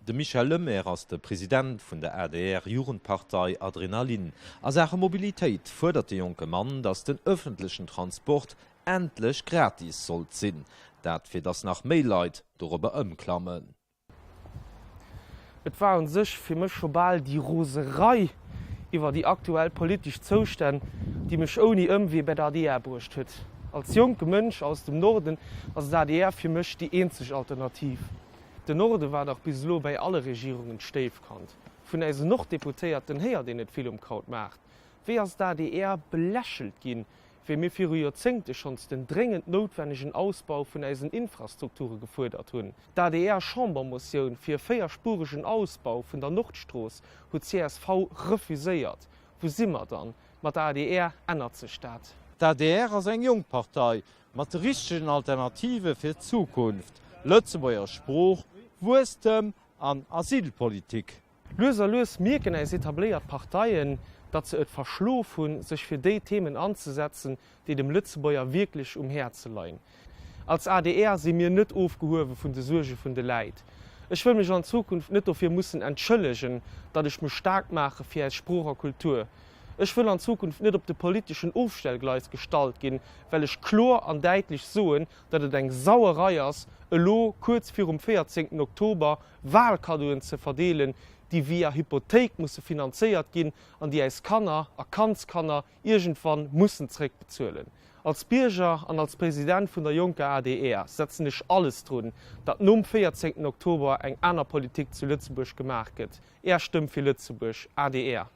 De Michael Lemaire ass der Präsident vun der RDR-Jugendpartei Adrenalin. A Sache Mobilitéit fordert de junge Mann, dats den öffentlichen Transport endlich gratis sollt sinn. Dat fir das nach Mailleit darüber ëmklammen. Et war an sech fir mech schobal die Roserei iwwer die aktuell politisch Zostände, die mech oni ëmwee bei der ADR brucht huet. Als junge Mënsch aus dem Norden ass der ADR fir mech die eenzeg Alternativ. De Norde war doch bislo bei alle Regierungen steif kant. Vun eise noch Deputéierten her, den et viel Kraut macht. Wie ass der ADR belächelt ginn, wie mir fir Jahrzehnte schon den dringend notwendigen Ausbau vun eisen Infrastrukture gefordert hunn. Der ADR-Chambermotion fir feierspurigen Ausbau vun der Nordstraße hat CSV refuséiert. Wo simmer dann? Mat der ADR ändert se staat. Der ADR ass eng Jungpartei mat richtigen Alternative fir d Zukunft. Lëtzebauer Spruch, Wustem an Asylpolitik. Loser mirken eis etabliert Parteien, dat ze et verschlof hun, sech fir déi Themen anzusetzen, die dem Lützebauer wirklich Herze leiien. Als ADR si mir net aufgehowe vun de Surge vun de Leiit. Ich will mich an Zukunft net dafür mussssen entschëllegen, dat ich mich stark mache fir als Sprucher Kultur. Ich will an Zukunft nicht op de politischen Aufstellgleis gestalt gin, weil ich klar an deitlich soen, dat et eng Sauerei ass, lo kurz vir 14. Oktober Wahlkadoen ze verdeelen, die via Hypothek musssse finanziert gin, an die als Kanner, Kanzkanner irgendwann mussssen zurück bezuelen. Als Bierger an als Präsident vun der Junke ADR setzen ich alles tun, dat um 14. Oktober eng aner Politik zu Lützeburg gemacht gët. Stimmt für Lützeburg, ADR.